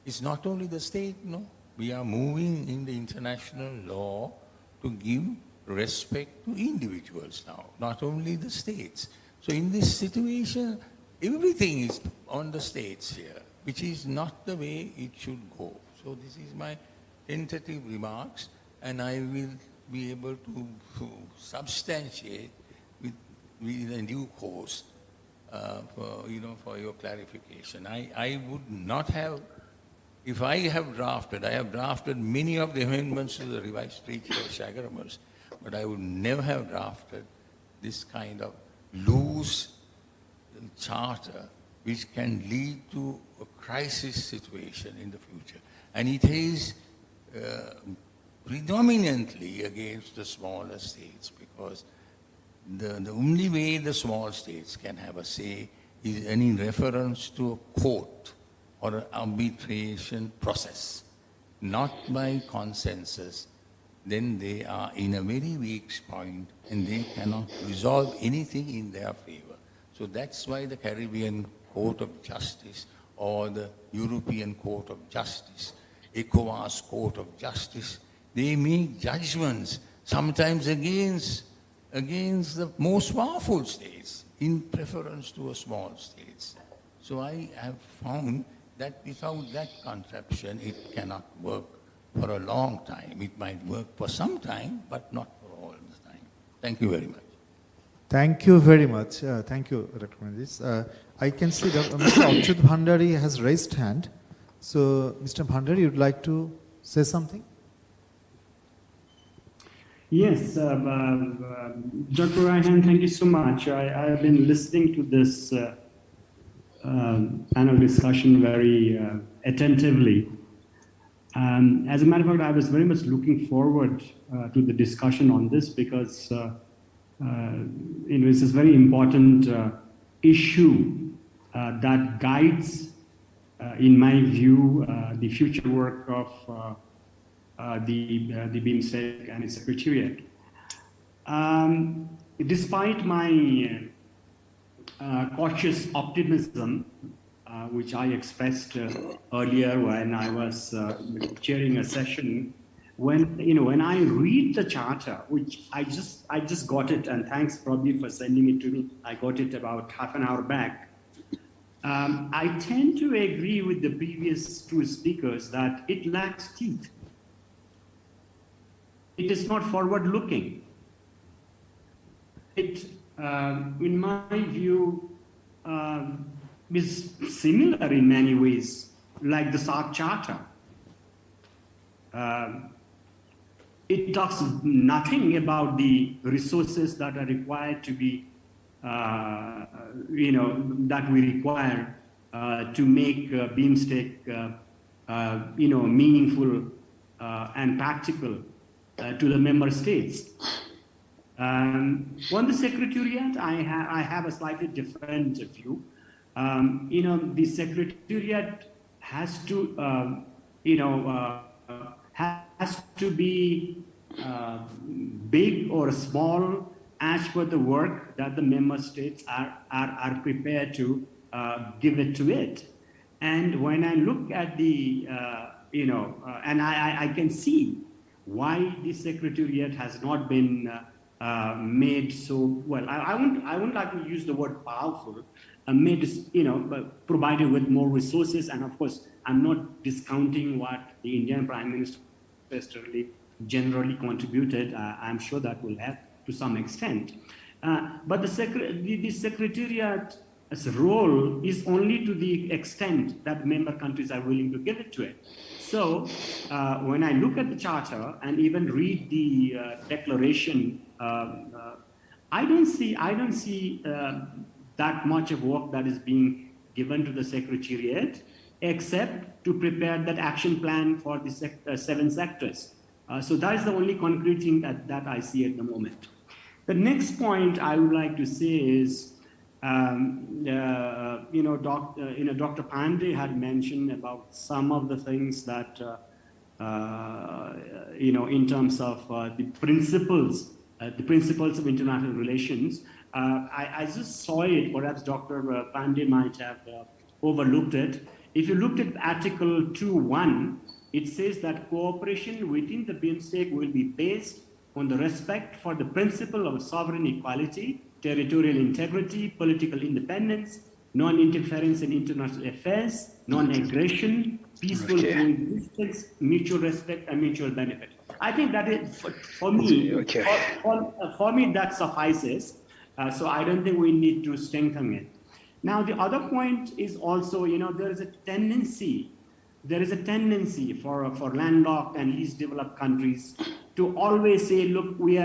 It's not only the state, no. We are moving in the international law to give respect to individuals now, not only the states. So in this situation, everything is on the states here, which is not the way it should go. So this is my tentative remarks, and I will be able to substantiate with a due course for your clarification. I would not have, if I have drafted many of the amendments to the revised treaty of Chaguaramas, but I would never have drafted this kind of loose charter which can lead to a crisis situation in the future. And it is predominantly against the smaller states, because the only way the small states can have a say is any reference to a court or an arbitration process, not by consensus. Then they are in a very weak point and they cannot resolve anything in their favor. So that's why the Caribbean Court of Justice or the European Court of Justice, ECOWAS Court of Justice, they make judgments sometimes against the most powerful states in preference to a small states. So I have found that without that contraption, it cannot work for a long time. It might work for some time, but not for all the time. Thank you very much. Thank you very much. Thank you, Dr. Pandey. I can see that Mr. Achyut Bhandari has raised hand. So, Mr. Bhandari, you'd like to say something? Yes, Dr. Raihan, thank you so much. I've been listening to this panel discussion very attentively. As a matter of fact, I was very much looking forward to the discussion on this, because it's a very important issue that guides, in my view, the future work of the BIMSTEC and its secretariat. Despite my cautious optimism, which I expressed earlier when I was chairing a session, when I read the charter, which I just got it, and thanks probably for sending it to me. I got it about half an hour back. I tend to agree with the previous two speakers that it lacks teeth. It is not forward-looking. It, in my view, is similar in many ways, like the SARC Charter. It talks nothing about the resources that are required to be, that we require to make BIMSTEC, meaningful and practical to the member states. On the Secretariat, I have a slightly different view. The Secretariat has to, has to be big or small as per the work that the member states are prepared to give it to it. And when I look at the, and I can see why the Secretariat has not been made so well. I wouldn't like to use the word powerful. Made, provided with more resources, and of course, I'm not discounting what the Indian Prime Minister generally contributed. I'm sure that will help to some extent. But the Secretariat's role is only to the extent that member countries are willing to give it to it. So when I look at the Charter and even read the declaration, I don't see that much of work that is being given to the Secretariat, except to prepare that action plan for the 7 sectors. So that is the only concrete thing that I see at the moment. The next point I would like to say is, Dr. Pandey had mentioned about some of the things that, in terms of the principles of international relations. I just saw it, perhaps Dr. Pandey might have overlooked it. If you looked at Article 2.1, it says that cooperation within the BIMSTEC will be based on the respect for the principle of sovereign equality, territorial integrity, political independence, non-interference in international affairs, non-aggression, peaceful coexistence, mutual respect, and mutual benefit. I think that is, for me, for me that suffices. So I don't think we need to strengthen it. Now, the other point is also, there is a tendency for landlocked and least developed countries to always say, look, we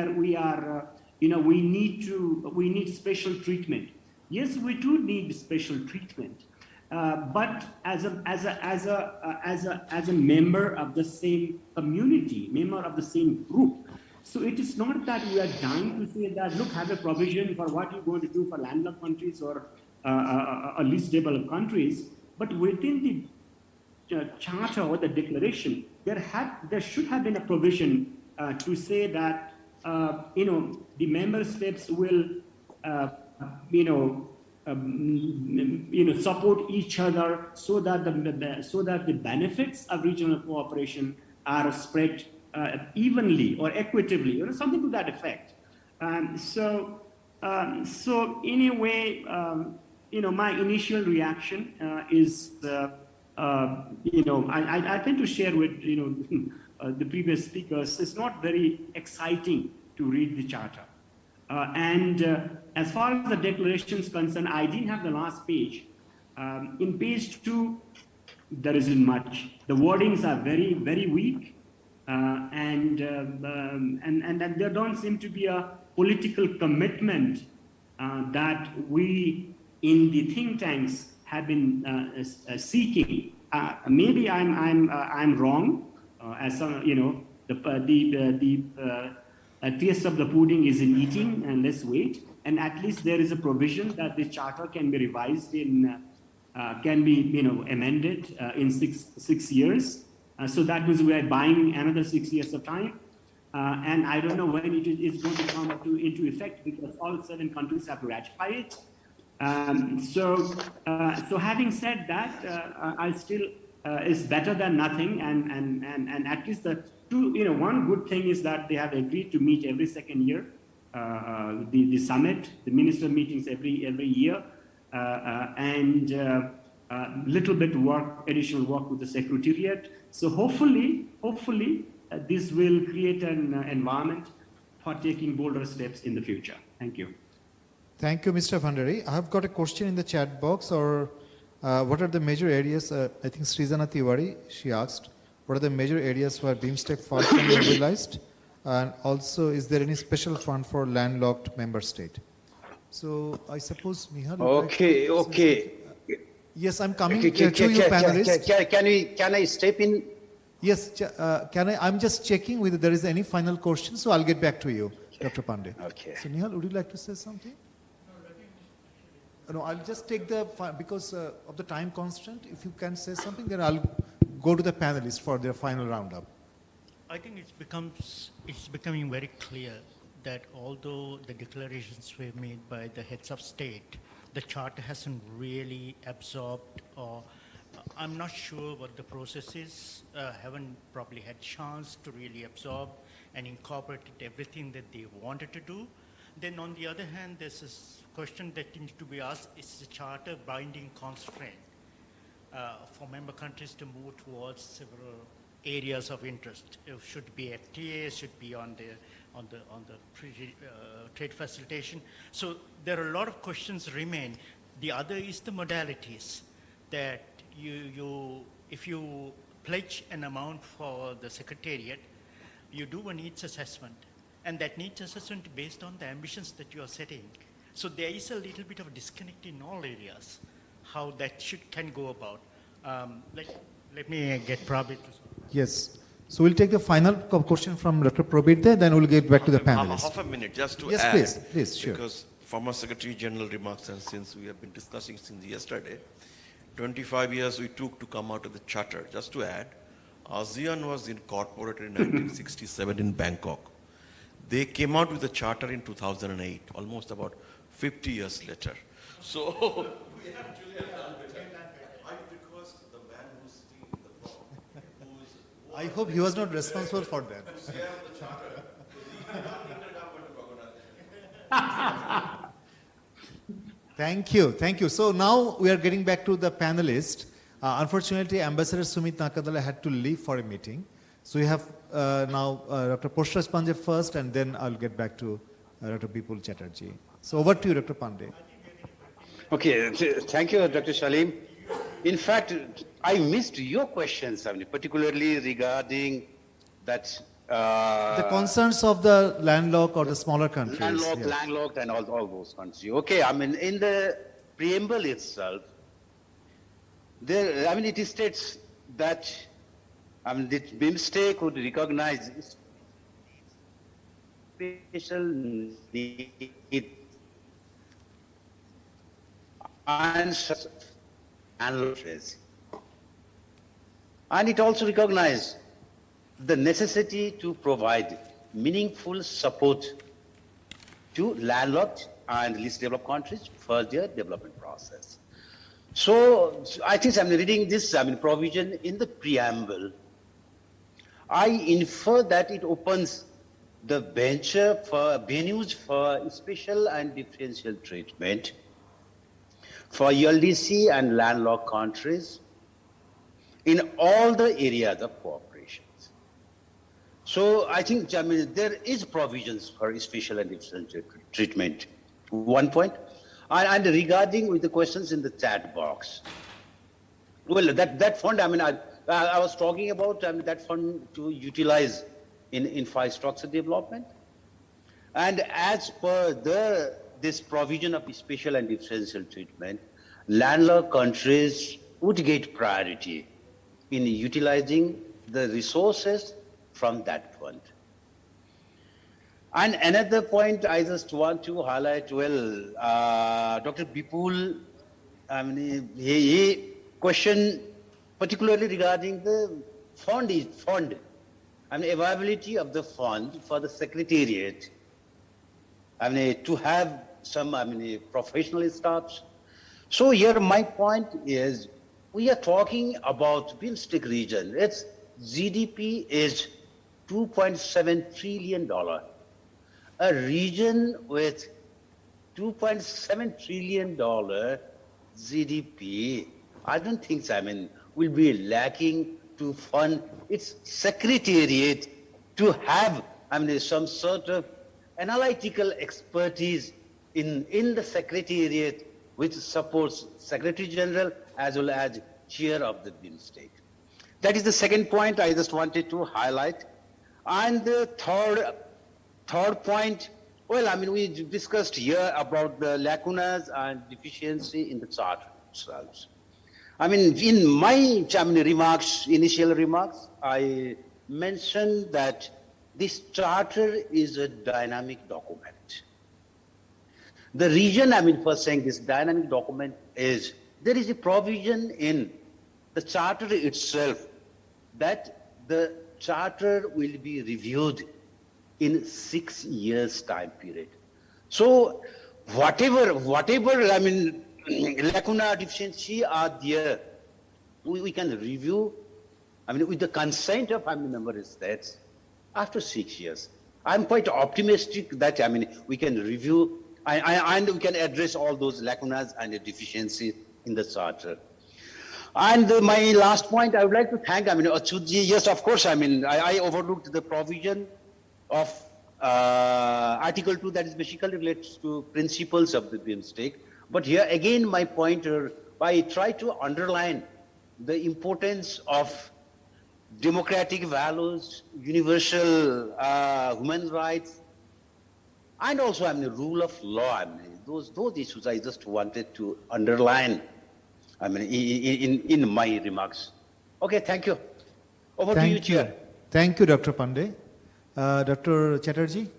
need special treatment. Yes, we do need special treatment, but as a member of the same community, member of the same group. So it is not that we are dying to say that, look, have a provision for what you're going to do for landlocked countries or least developed countries, but within the charter or the declaration, there should have been a provision to say that the member states will support each other so that the benefits of regional cooperation are spread evenly or equitably, something to that effect. So anyway, my initial reaction is. I tend to share with the previous speakers. It's not very exciting to read the charter, and as far as the declaration is concerned, I didn't have the last page. In page 2, there isn't much. The wordings are very, very weak, and there don't seem to be a political commitment that we in the think tanks have been seeking. Maybe I'm wrong. As some, the taste of the pudding is in eating, and let's wait. And at least there is a provision that the charter can be revised amended in six years. So that means we are buying another 6 years of time. And I don't know when it is going to come into effect, because all 7 countries have to ratify it. So having said that, I still is better than nothing, and at least one good thing is that they have agreed to meet every second year, the summit, the minister meetings every year, and little bit additional work with the secretariat. So hopefully this will create an environment for taking bolder steps in the future. Thank you. Thank you, Mr. Pandey. I have got a question in the chat box, or what are the major areas, I think Srijana Tiwari, she asked, what are the major areas where BIMSTEC fund can be mobilized? And also, is there any special fund for landlocked member state? So I suppose, Nihal. Okay. Yes, I'm coming to you, panelists. Can I step in? Yes, I'm just checking whether there is any final question, so I'll get back to you, Dr. Pandey. Okay. So Nihal, would you like to say something? No, I'll just take because of the time constraint, if you can say something, then I'll go to the panelists for their final roundup. I think it's becoming very clear that although the declarations were made by the heads of state, the charter hasn't really absorbed, or I'm not sure what the process is, haven't probably had chance to really absorb and incorporate everything that they wanted to do. Then on the other hand, there's this question that needs to be asked, is the charter binding constraint for member countries to move towards several areas of interest? It should be FTA, should be on the trade facilitation. So there are a lot of questions remain. The other is the modalities, that if you pledge an amount for the secretariat, you do a needs assessment, and that needs assessment based on the ambitions that you are setting. So there is a little bit of a disconnect in all areas, how that can go about. Let me get Prabir to. Yes. So we'll take the final question from Dr. Prabir there, then we'll get back to the panelists. Half a minute, just to add. Yes, please, sure. Because former Secretary General remarks, and since we have been discussing since yesterday, 25 years we took to come out of the charter. Just to add, ASEAN was incorporated in 1967 in Bangkok. They came out with the charter in 2008, almost about 50 years later. So we actually have done better. I request the man who's sitting in the front, I hope he was not responsible for that. Thank you, thank you. So now we are getting back to the panelists. Unfortunately, Ambassador Sumit Nakadala had to leave for a meeting. So we have now Dr. Parshraj Pandey first, and then I'll get back to Dr. Vipul Chatterjee. So over to you, Dr. Pandey. Okay, thank you, Dr. Shalim. In fact, I missed your questions, I mean, particularly regarding that. The concerns of the landlocked or the smaller countries. Landlocked and all those countries. Okay, I mean, in the preamble itself, there, I mean, it states that, I mean, the BIMSTEC would recognize special need and it also recognized the necessity to provide meaningful support to landlocked and least developed countries for their development process. So I think I'm reading this provision in the preamble. I infer that it opens the venues for special and differential treatment for LDC and landlocked countries in all the areas of cooperation. So I think, I mean, there is provisions for special and differential treatment. 1 point. And regarding with the questions in the chat box, well, that fund, I mean, I was talking about that fund to utilize in infrastructure development. And as per this provision of special and differential treatment, landlocked countries would get priority in utilizing the resources from that fund. And another point I just want to highlight, well, Dr. Vipul, I mean, he questioned particularly regarding the fund, I mean, availability of the fund for the secretariat, I mean, to have some, I mean, professional staffs. So here my point is, we are talking about BIMSTEC region. Its GDP is $2.7 trillion. A region with $2.7 trillion GDP, I don't think, I mean, will be lacking to fund its secretariat to have, I mean, some sort of analytical expertise in the secretariat which supports Secretary General as well as chair of the BIMSTEC. That is the second point I just wanted to highlight. And the third point, well, I mean, we discussed here about the lacunas and deficiency in the charter itself. I mean, in my initial remarks, I mentioned that this charter is a dynamic document. The reason, I mean, for saying this dynamic document is there is a provision in the charter itself that the charter will be reviewed in 6 years time period. So whatever, I mean, lacuna deficiency are there, we can review, I mean, with the consent of, I mean, member states after 6 years. I'm quite optimistic that, I mean, we can review and we can address all those lacunas and the deficiencies in the charter. And my last point, I would like to thank, I mean, Chatterjee. Yes, of course, I mean, I overlooked the provision of Article 2 that is basically relates to principles of the BIMSTEC. But here again, my pointer, I try to underline the importance of democratic values, universal human rights, and also, I mean, the rule of law. I mean, those issues I just wanted to underline, I mean, in my remarks. Okay, thank you. Over to you, Chair. Thank you, Dr. Pandey. Dr. Chatterjee?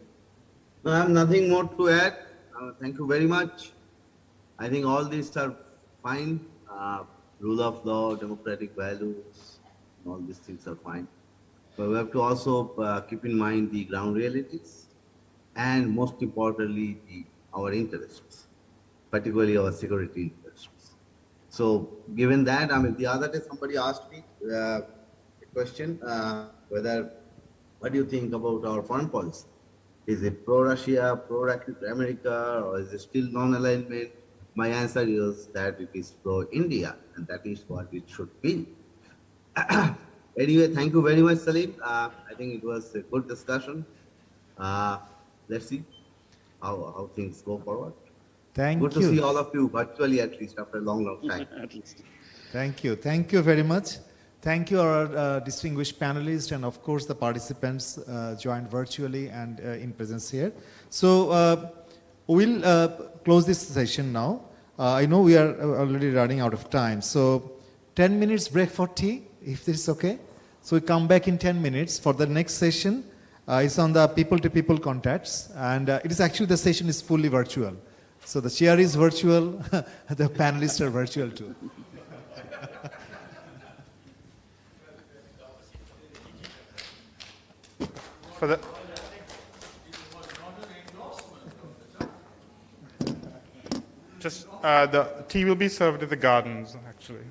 No, I have nothing more to add. Thank you very much. I think all these are fine. Rule of law, democratic values, all these things are fine. But we have to also keep in mind the ground realities and most importantly, our interests, particularly our security interests. So given that, I mean, the other day somebody asked me a question, what do you think about our foreign policy? Is it pro-Russia, pro-America, or is it still non-alignment? my answer is that it is pro-India, and that is what it should be. Anyway, thank you very much, Salim. I think it was a good discussion. Let's see how things go forward. Thank Good to you. see all of you virtually, at least after a long, long time. At least. Thank you. Thank you very much. Thank you, our distinguished panelists, and of course the participants joined virtually and in presence here. So we'll close this session now. I know we are already running out of time. So 10 minutes break for tea, if this is okay. So we come back in 10 minutes for the next session. It's on the people-to-people contacts, and it is actually, the session is fully virtual. So the chair is virtual, the panelists are virtual too. For the the tea will be served at the gardens, actually.